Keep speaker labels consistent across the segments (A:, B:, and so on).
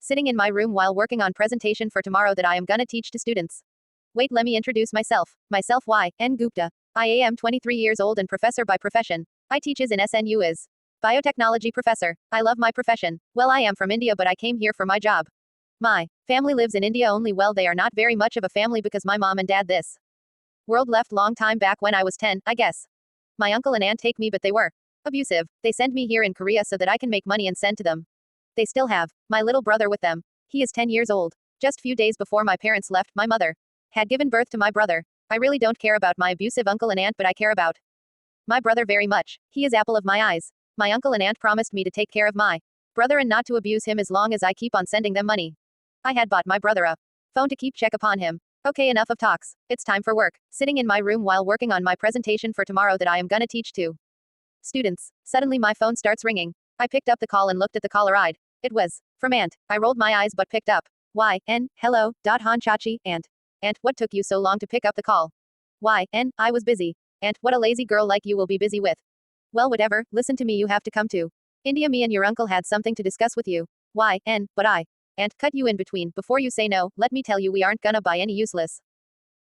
A: sitting in my room while working on presentation for tomorrow that I am gonna teach to students. Wait, let me introduce myself. Myself Y.N. Gupta. I am 23 years old and professor by profession. I teaches in SNU as biotechnology professor. I love my profession. Well, I am from India, but I came here for my job. My family lives in India only. Well, they are not very much of a family because my mom and dad this world left long time back when I was 10, I guess. My uncle and aunt take me, but they were abusive. They send me here in Korea so that I can make money and send to them. They still have my little brother with them. He is 10 years old. Just few days before my parents left, my mother had given birth to my brother. I really don't care about my abusive uncle and aunt, but I care about my brother very much. He is apple of my eyes. My uncle and aunt promised me to take care of my brother and not to abuse him as long as I keep on sending them money. I had bought my brother a phone to keep check upon him. Okay, enough of talks. It's time for work. Sitting in my room while working on my presentation for tomorrow that I am gonna teach to students. Suddenly my phone starts ringing. I picked up the call and looked at the caller eyed. It was from Aunt. I rolled my eyes but picked up. Y.N. Hello, Han Chachi, Aunt. Aunt, what took you so long to pick up the call? Y.N. I was busy. Aunt, what a lazy girl like you will be busy with. Well, whatever, listen to me, you have to come to India. Me and your uncle had something to discuss with you. Y.N. But I and cut you in between. Before you say no, let me tell you we aren't gonna buy any useless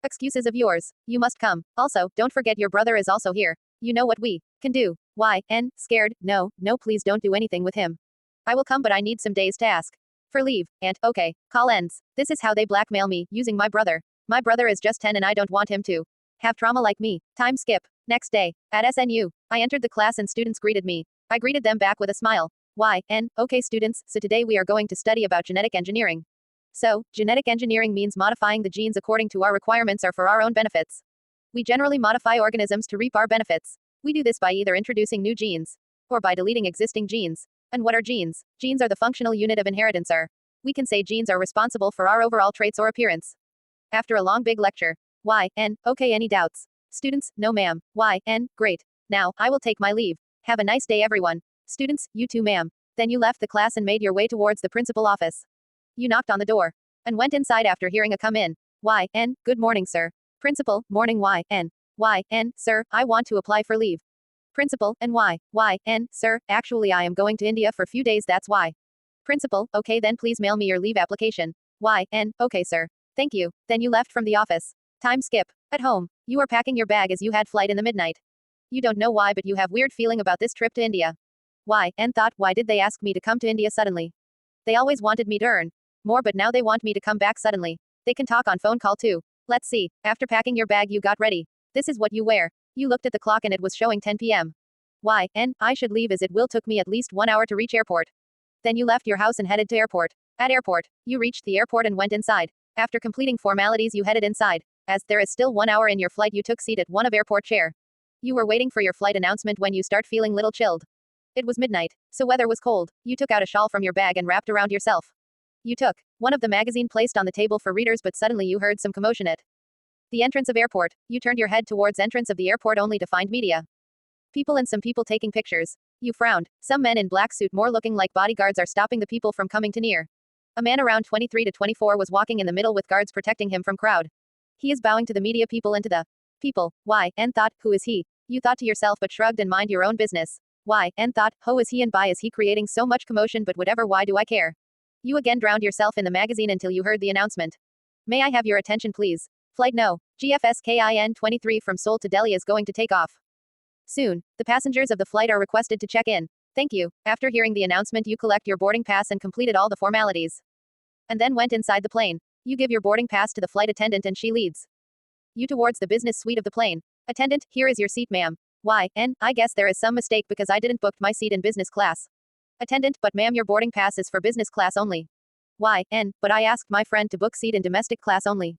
A: excuses of yours. You must come. Also, don't forget your brother is also here. You know what we can do. Y.N. Scared? No, please don't do anything with him. I will come, but I need some days to ask for leave. And okay, call ends. This is how they blackmail me, using my brother. My brother is just 10 and I don't want him to have trauma like me. Time skip. Next day, at SNU, I entered the class and students greeted me. I greeted them back with a smile. Y.N. Okay students, so today we are going to study about genetic engineering. So, genetic engineering means modifying the genes according to our requirements or for our own benefits. We generally modify organisms to reap our benefits. We do this by either introducing new genes or by deleting existing genes. And what are genes? Genes are the functional unit of inheritance, or we can say genes are responsible for our overall traits or appearance. After a long big lecture. Y.N. Okay, any doubts? Students, no ma'am. Y.N. Great. Now, I will take my leave. Have a nice day everyone. Students, you too ma'am. Then you left the class and made your way towards the principal office. You knocked on the door and went inside after hearing a come in. Y.N. Good morning sir. Principal, morning Y.N. Y.N. Sir, I want to apply for leave. Principal, and why? Y.N. Sir, actually I am going to India for few days, that's why. Principal, okay then please mail me your leave application. Y.N. Okay sir. Thank you. Then you left from the office. Time skip. At home, you are packing your bag as you had flight in the midnight. You don't know why, but you have weird feeling about this trip to India. Y.N. Thought, why did they ask me to come to India suddenly? They always wanted me to earn more, but now they want me to come back suddenly. They can talk on phone call too. Let's see. After packing your bag you got ready. This is what you wear. You looked at the clock and it was showing 10 p.m. Y.N. I should leave as it will took me at least 1 hour to reach airport. Then you left your house and headed to airport. At airport, you reached the airport and went inside. After completing formalities you headed inside. As there is still 1 hour in your flight you took seat at one of airport chair. You were waiting for your flight announcement when you start feeling little chilled. It was midnight, so weather was cold. You took out a shawl from your bag and wrapped around yourself. You took one of the magazine placed on the table for readers, but suddenly you heard some commotion at the entrance of airport. You turned your head towards entrance of the airport only to find media people and some people taking pictures. You frowned. Some men in black suit more looking like bodyguards are stopping the people from coming too near. A man around 23 to 24 was walking in the middle with guards protecting him from crowd. He is bowing to the media people and to the people. Y.N. Thought, who is he? You thought to yourself but shrugged and mind your own business. Y.N. Thought, who is he and why is he creating so much commotion, but whatever, why do I care? You again drowned yourself in the magazine until you heard the announcement. May I have your attention please? Flight No. GFSKIN 23 from Seoul to Delhi is going to take off soon. The passengers of the flight are requested to check in. Thank you. After hearing the announcement you collect your boarding pass and completed all the formalities. And then went inside the plane. You give your boarding pass to the flight attendant and she leads you towards the business suite of the plane. Attendant, here is your seat ma'am. Y.N. I guess there is some mistake because I didn't book my seat in business class. Attendant, but ma'am your boarding pass is for business class only. Y.N. But I asked my friend to book seat in domestic class only.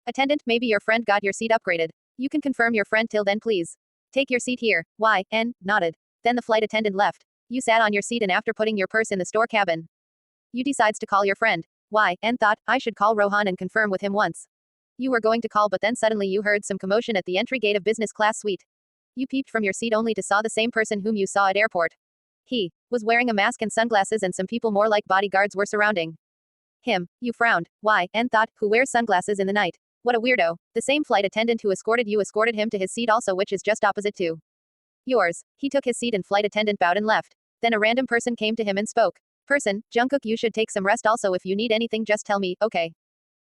A: Attendant, maybe your friend got your seat upgraded. You can confirm your friend till then please. Take your seat here. Y.N. Nodded. Then the flight attendant left. You sat on your seat and after putting your purse in the store cabin, you decides to call your friend. Y.N. Thought, I should call Rohan and confirm with him once. You were going to call but then suddenly you heard some commotion at the entry gate of business class suite. You peeped from your seat only to saw the same person whom you saw at airport. He was wearing a mask and sunglasses and some people more like bodyguards were surrounding him. You frowned. Y.N. Thought, who wears sunglasses in the night? What a weirdo. The same flight attendant who escorted you escorted him to his seat also, which is just opposite to yours. He took his seat and flight attendant bowed and left. Then a random person came to him and spoke. Person, Jungkook, you should take some rest also. If you need anything, just tell me, okay?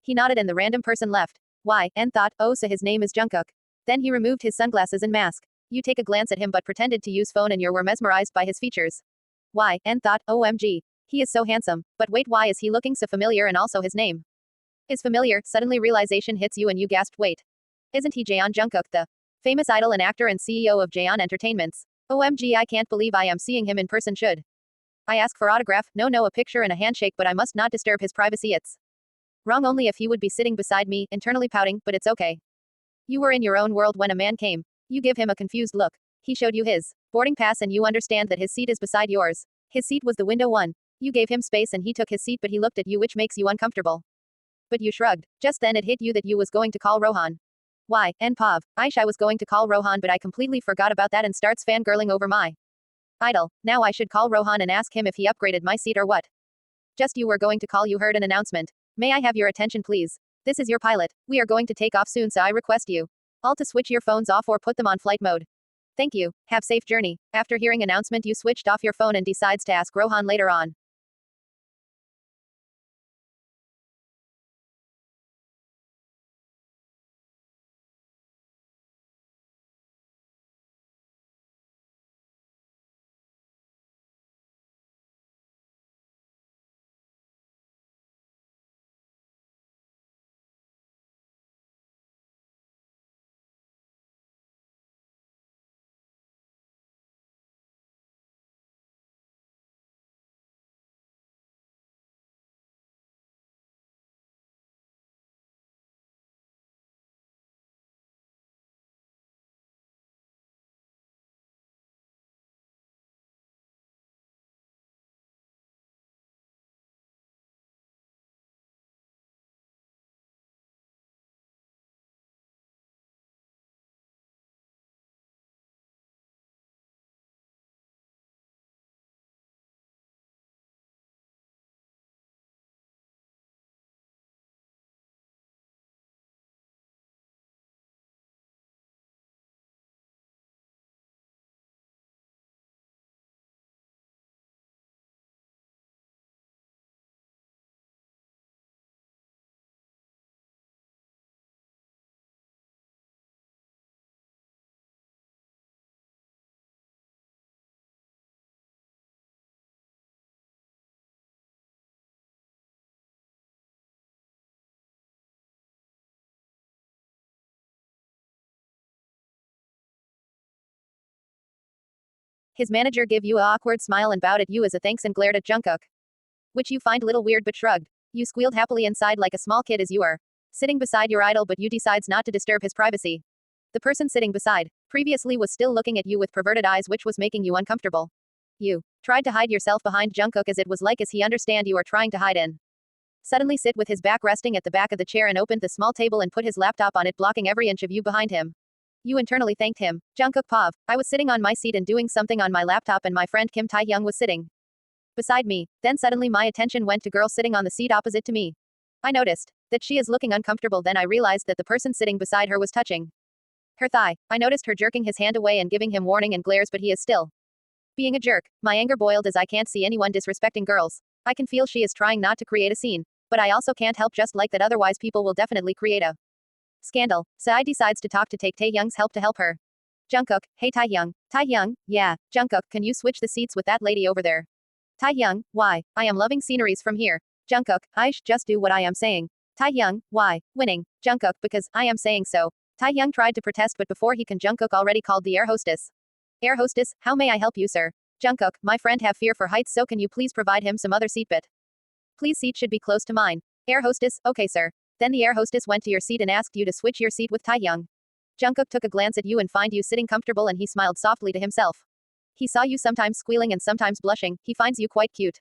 A: He nodded and the random person left. Why? And thought, oh, so his name is Jungkook. Then he removed his sunglasses and mask. You take a glance at him but pretended to use phone and you were mesmerized by his features. Why? And thought, OMG. He is so handsome. But wait, why is he looking so familiar and also his name is familiar? Suddenly realization hits you and you gasped, wait. Isn't he Jeonjungkook, the famous idol and actor and CEO of Jeon Entertainments? OMG, I can't believe I am seeing him in person. Should I ask for autograph? No, a picture and a handshake, but I must not disturb his privacy. It's wrong only if he would be sitting beside me, internally pouting, but it's okay. You were in your own world when a man came. You give him a confused look. He showed you his boarding pass and you understand that his seat is beside yours. His seat was the window one. You gave him space and he took his seat, but he looked at you, which makes you uncomfortable. But you shrugged. Just then it hit you that you was going to call Rohan. Why? And Pav. I was going to call Rohan, but I completely forgot about that and starts fangirling over my idol. Now I should call Rohan and ask him if he upgraded my seat or what. Just you were going to call. You heard an announcement. May I have your attention please? This is your pilot. We are going to take off soon, so I request you all to switch your phones off or put them on flight mode. Thank you. Have safe journey. After hearing announcement, you switched off your phone and decides to ask Rohan later on. His manager gave you a awkward smile and bowed at you as a thanks and glared at Jungkook, which you find little weird but shrugged. You squealed happily inside like a small kid as you are sitting beside your idol, but you decides not to disturb his privacy. The person sitting beside previously was still looking at you with perverted eyes, which was making you uncomfortable. You tried to hide yourself behind Jungkook as it was like as he understand you are trying to hide in. Suddenly sit with his back resting at the back of the chair and opened the small table and put his laptop on it, blocking every inch of you behind him. You internally thanked him. Jungkook Pav. I was sitting on my seat and doing something on my laptop and my friend Kim Taehyung was sitting beside me. Then suddenly my attention went to girl sitting on the seat opposite to me. I noticed that she is looking uncomfortable. Then I realized that the person sitting beside her was touching her thigh. I noticed her jerking his hand away and giving him warning and glares, but he is still being a jerk. My anger boiled as I can't see anyone disrespecting girls. I can feel she is trying not to create a scene, but I also can't help just like that, otherwise people will definitely create a scandal. So I decides to talk to take Taehyung's help to help her. Jungkook, hey Taehyung. Taehyung, yeah. Jungkook, can you switch the seats with that lady over there? Taehyung, why? I am loving sceneries from here. Jungkook, just do what I am saying. Taehyung, why? Winning. Jungkook, because I am saying so. Taehyung tried to protest, but before he can, Jungkook already called the air hostess. Air hostess, how may I help you, sir? Jungkook, my friend have fear for heights, so can you please provide him some other seat bit? Please, seat should be close to mine. Air hostess, okay sir. Then the air hostess went to your seat and asked you to switch your seat with Taehyung. Jungkook took a glance at you and find you sitting comfortable and he smiled softly to himself. He saw you sometimes squealing and sometimes blushing. He finds you quite cute.